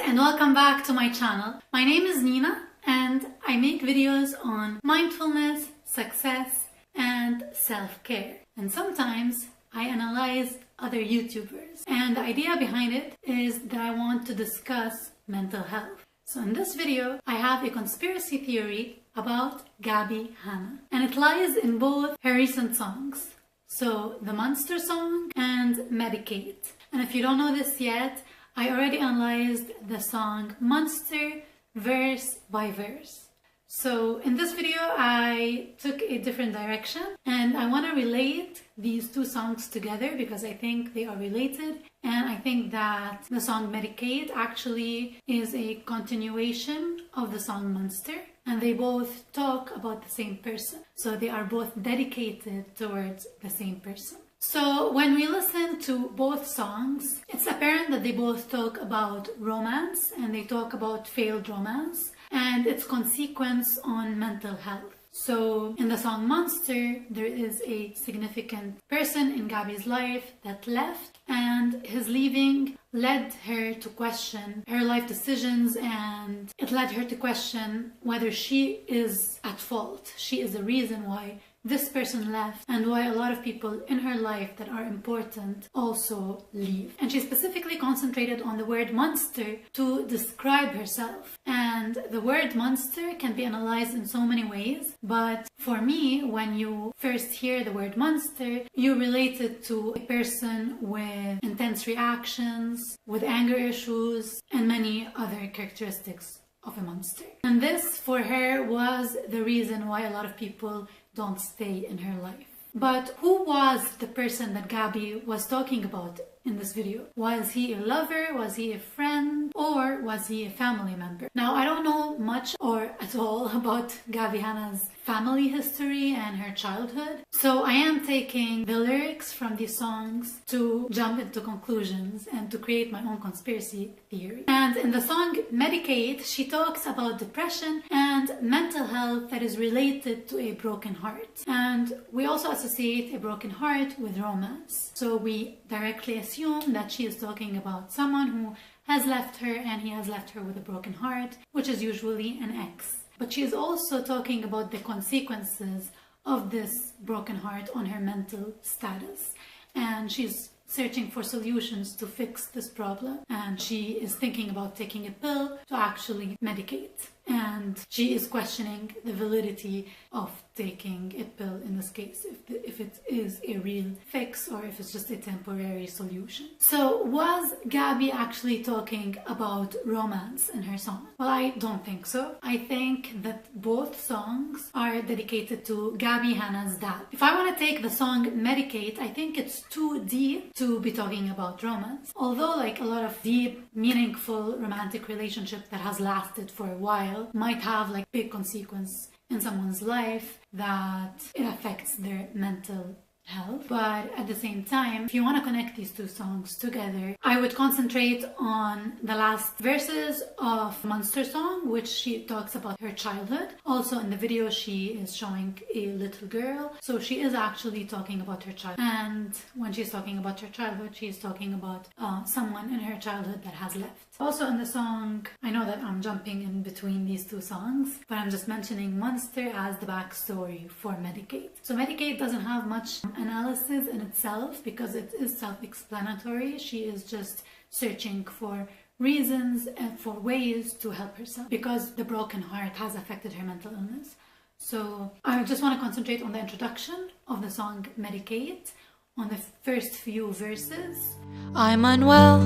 and welcome back to my channel. My name is Nina and I make videos on mindfulness, success and self-care. And sometimes I analyze other YouTubers. And the idea behind it is that I want to discuss mental health. So in this video, I have a conspiracy theory about Gabbie Hanna. And it lies in both her recent songs. So the Monster song and Medicate. And if you don't know this yet, I already analyzed the song Monster verse by verse. So in this video I took a different direction and I want to relate these two songs together because I think they are related, and I think that the song Medicate actually is a continuation of the song Monster, and they both talk about the same person. So they are both dedicated towards the same person. So when we listen to both songs, it's apparent that they both talk about romance and they talk about failed romance and its consequence on mental health. So in the song Monster, there is a significant person in Gabbie's life that left, and his leaving led her to question her life decisions, and it led her to question whether she is at fault. She is the reason why this person left and why a lot of people in her life that are important also leave. And she specifically concentrated on the word monster to describe herself. And the word monster can be analyzed in so many ways, but for me, when you first hear the word monster, you relate it to a person with intense reactions, with anger issues, and many other characteristics of a monster. And this, for her, was the reason why a lot of people don't stay in her life. But who was the person that Gabbie was talking about in this video? Was he a lover? Was he a friend? Or was he a family member? Now, I don't know much or at all about Gabbie Hanna's family history and her childhood. So I am taking the lyrics from these songs to jump into conclusions and to create my own conspiracy theory. And in the song Medicate, she talks about depression and mental health that is related to a broken heart. And we also associate a broken heart with romance. So we directly assume that she is talking about someone who has left her and he has left her with a broken heart, which is usually an ex. But she is also talking about the consequences of this broken heart on her mental status. And she's searching for solutions to fix this problem. And she is thinking about taking a pill to actually medicate. And she is questioning the validity of taking a pill in this case, if it is a real fix or if it's just a temporary solution. So was Gabbie actually talking about romance in her song? Well, I don't think so. I think that both songs are dedicated to Gabbie Hanna's dad. If I want to take the song Medicate, I think it's too deep to be talking about romance. Although like a lot of deep, meaningful romantic relationship that has lasted for a while might have like big consequence in someone's life that it affects their mental health. But at the same time, if you want to connect these two songs together, I would concentrate on the last verses of Monster song, which she talks about her childhood. Also in the video, she is showing a little girl, so she is actually talking about her child. And when she's talking about her childhood, she's talking about someone in her childhood that has left. Also in the song, I know that I'm jumping in between these two songs, but I'm just mentioning Monster as the backstory for Medicate. So Medicate doesn't have much analysis in itself because it is self-explanatory. She is just searching for reasons and for ways to help herself because the broken heart has affected her mental illness. So I just want to concentrate on the introduction of the song Medicate, on the first few verses. I'm unwell,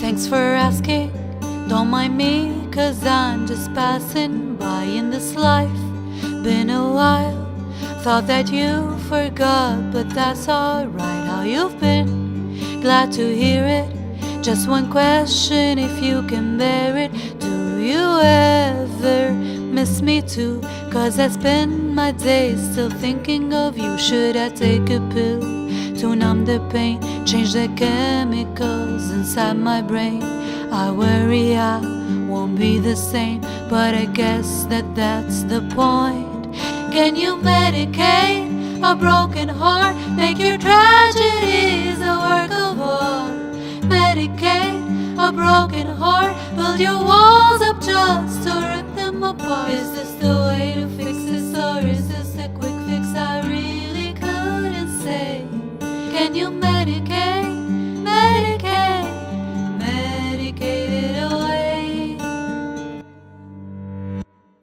thanks for asking. Don't mind me, cause I'm just passing by in this life. Been a while, thought that you forgot, but that's alright. How you've been, glad to hear it. Just one question, if you can bear it. Do you ever miss me too? Cause I spend my days still thinking of you. Should I take a pill to numb the pain, change the chemicals inside my brain? I worry I won't be the same, but I guess that that's the point. Can you medicate a broken heart? Make your tragedies a work of art. Medicate a broken heart. Build your walls up just to rip them apart. Is this the way to fix this, or is this a quick fix? I really couldn't say. Can you medicate, medicate, medicate it away?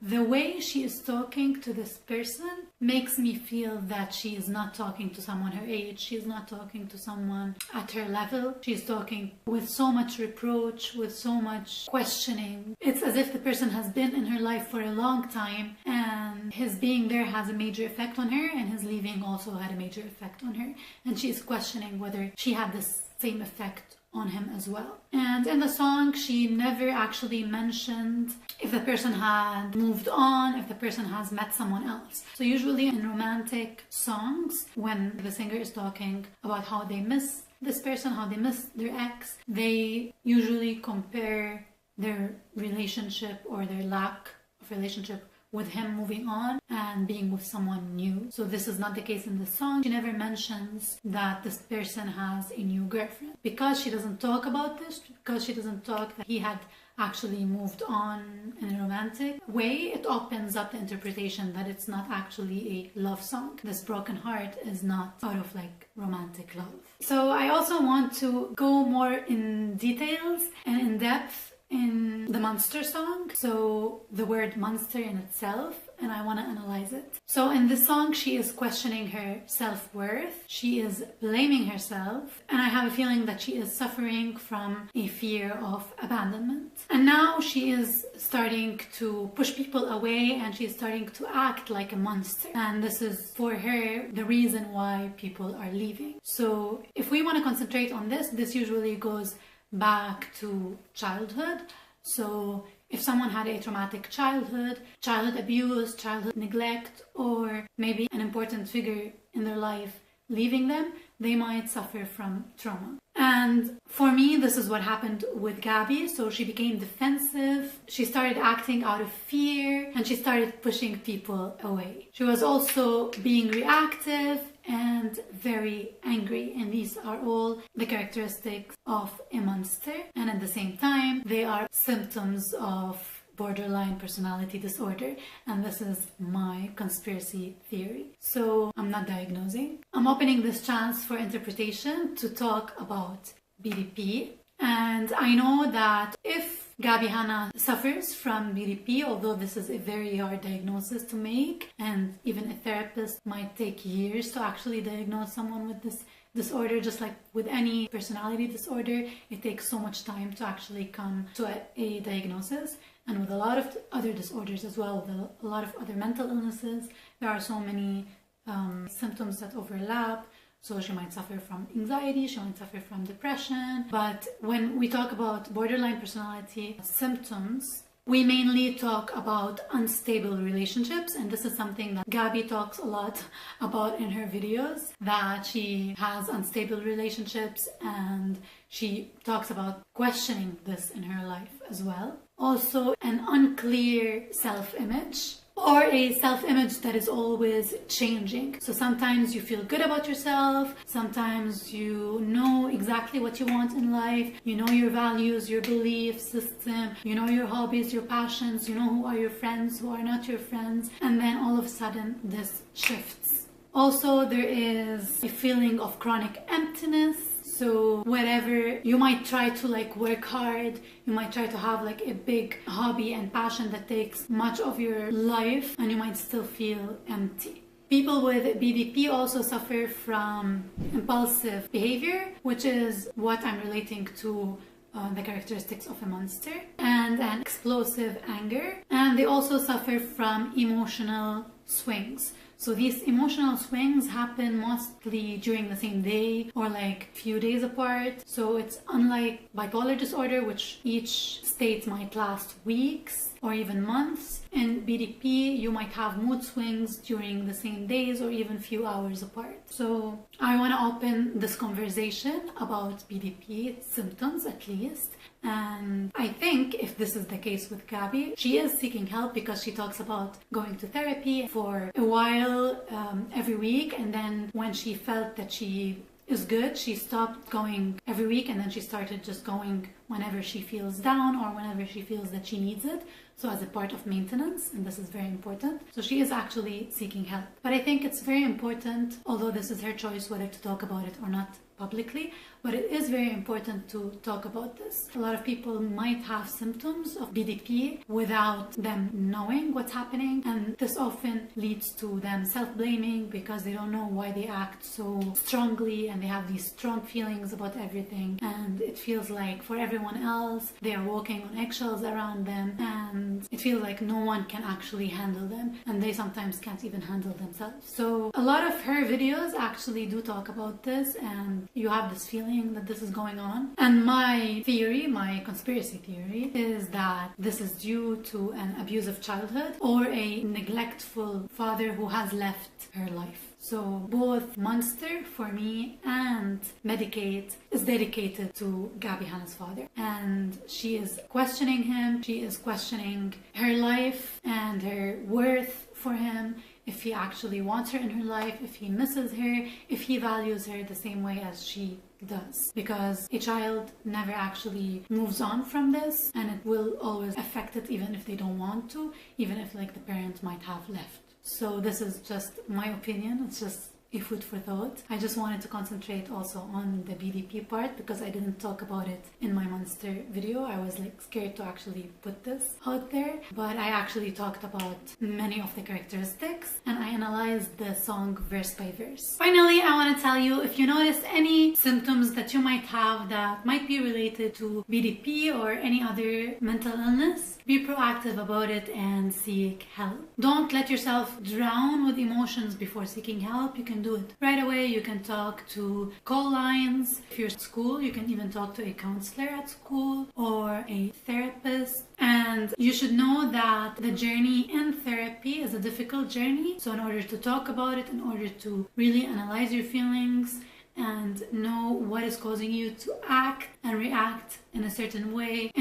The way she is talking to this person makes me feel that she is not talking to someone her age. She is not talking to someone at her level. She's talking with so much reproach, with so much questioning. It's as if the person has been in her life for a long time, and his being there has a major effect on her, and his leaving also had a major effect on her. And she is questioning whether she had this same effect on him as well. And in the song, she never actually mentioned if the person had moved on, if the person has met someone else. So usually in romantic songs, when the singer is talking about how they miss this person, how they miss their ex, they usually compare their relationship or their lack of relationship with him moving on and being with someone new. So this is not the case in the song. She never mentions that this person has a new girlfriend. Because she doesn't talk about this, because she doesn't talk that he had actually moved on in a romantic way, it opens up the interpretation that it's not actually a love song. This broken heart is not out of like romantic love. So I also want to go more in details and in depth in the monster song, so the word monster in itself, and I want to analyze it. So in this song, she is questioning her self-worth, she is blaming herself, and I have a feeling that she is suffering from a fear of abandonment. And now she is starting to push people away, and she is starting to act like a monster. And this is for her the reason why people are leaving. So if we want to concentrate on this usually goes back to childhood. So if someone had a traumatic childhood, childhood abuse, childhood neglect, or maybe an important figure in their life leaving them, they might suffer from trauma. And for me, this is what happened with Gabbie. So she became defensive, she started acting out of fear, and she started pushing people away. She was also being reactive and very angry, and these are all the characteristics of a monster, and at the same time they are symptoms of borderline personality disorder, and this is my conspiracy theory. So I'm not diagnosing. I'm opening this chance for interpretation to talk about BDP, and I know that if Gabbie Hanna suffers from BDP, although this is a very hard diagnosis to make, and even a therapist might take years to actually diagnose someone with this disorder. Just like with any personality disorder, it takes so much time to actually come to a diagnosis. And with a lot of other disorders as well, with a lot of other mental illnesses, there are so many symptoms that overlap. So she might suffer from anxiety, she might suffer from depression. But when we talk about borderline personality symptoms, we mainly talk about unstable relationships, and this is something that Gabbie talks a lot about in her videos, that she has unstable relationships, and she talks about questioning this in her life as well. Also, an unclear self-image, or a self-image that is always changing. So sometimes you feel good about yourself, sometimes you know exactly what you want in life, you know your values, your belief system, you know your hobbies, your passions, you know who are your friends, who are not your friends, and then all of a sudden this shifts. Also, there is a feeling of chronic emptiness. So whatever, you might try to like work hard, you might try to have like a big hobby and passion that takes much of your life, and you might still feel empty. People with BDP also suffer from impulsive behavior, which is what I'm relating to the characteristics of a monster, and an explosive anger. And they also suffer from emotional swings. So these emotional swings happen mostly during the same day or like few days apart. So it's unlike bipolar disorder, which each state might last weeks or even months. In BDP, you might have mood swings during the same days or even few hours apart. So I want to open this conversation about BDP symptoms at least. And I think if this is the case with Gabbie, she is seeking help because she talks about going to therapy for a while every week, and then when she felt that she is good. She stopped going every week, and then she started just going whenever she feels down or whenever she feels that she needs it. So as a part of maintenance, and this is very important. So she is actually seeking help. But I think it's very important, although this is her choice whether to talk about it or not publicly, but it is very important to talk about this. A lot of people might have symptoms of BDP without them knowing what's happening, and this often leads to them self-blaming because they don't know why they act so strongly, and they have these strong feelings about everything, and it feels like for everyone else they are walking on eggshells around them, and it feels like no one can actually handle them, and they sometimes can't even handle themselves. So a lot of her videos actually do talk about this, and you have this feeling that this is going on. And my theory, my conspiracy theory, is that this is due to an abusive childhood or a neglectful father who has left her life. So both Monster, for me, and Medicate is dedicated to Gabbie Hanna's father. And she is questioning him, she is questioning her life and her worth for him, if he actually wants her in her life, if he misses her, if he values her the same way as she does. Because a child never actually moves on from this, and it will always affect it even if they don't want to, even if like the parent might have left. So this is just my opinion, it's just a food for thought. I just wanted to concentrate also on the BDP part because I didn't talk about it in my Monster video. I was like scared to actually put this out there, but I actually talked about many of the characteristics and I analyzed the song verse by verse. Finally, I want to tell you, if you notice any symptoms that you might have that might be related to BDP or any other mental illness, be proactive about it and seek help. Don't let yourself drown with emotions before seeking help. You can do it right away. You can talk to call lines. If you're at school, you can even talk to a counselor at school or a therapist. And you should know that the journey in therapy is a difficult journey. So in order to talk about it, in order to really analyze your feelings and know what is causing you to act and react in a certain way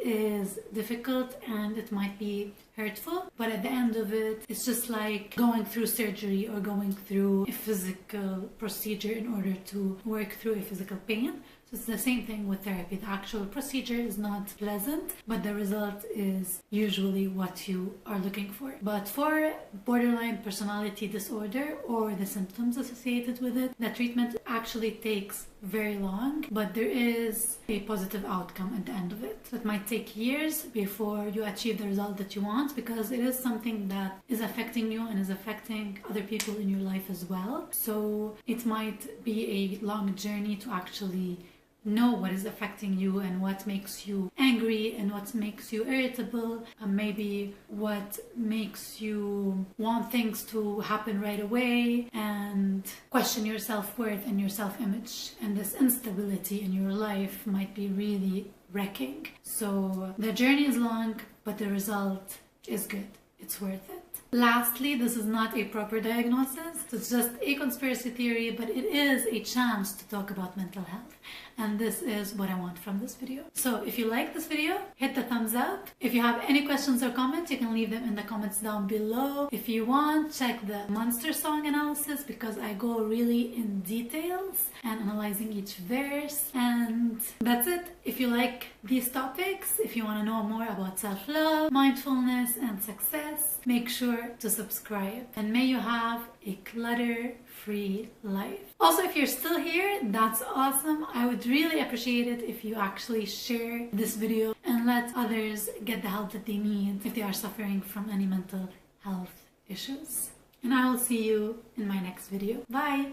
is difficult, and it might be hurtful, but at the end of it, it's just like going through surgery or going through a physical procedure in order to work through a physical pain. So it's the same thing with therapy. The actual procedure is not pleasant, but the result is usually what you are looking for. But for borderline personality disorder or the symptoms associated with it, the treatment actually takes very long, but there is a positive outcome at the end of it. So it might take years before you achieve the result that you want, because it is something that is affecting you and is affecting other people in your life as well. So it might be a long journey to actually know what is affecting you and what makes you angry and what makes you irritable, and maybe what makes you want things to happen right away and question your self-worth and your self-image. And this instability in your life might be really wrecking. So the journey is long, but the result is good. It's worth it. Lastly, this is not a proper diagnosis. It's just a conspiracy theory, but it is a chance to talk about mental health. And this is what I want from this video. So if you like this video, hit the thumbs up. If you have any questions or comments, you can leave them in the comments down below. If you want, check the Monster song analysis, because I go really in details and analyzing each verse. And that's it. If you like these topics, if you want to know more about self-love, mindfulness, and success, make sure to subscribe. And may you have a clutter-free life. Also, if you're still here, that's awesome. I would really appreciate it if you actually share this video and let others get the help that they need if they are suffering from any mental health issues. And I will see you in my next video. Bye!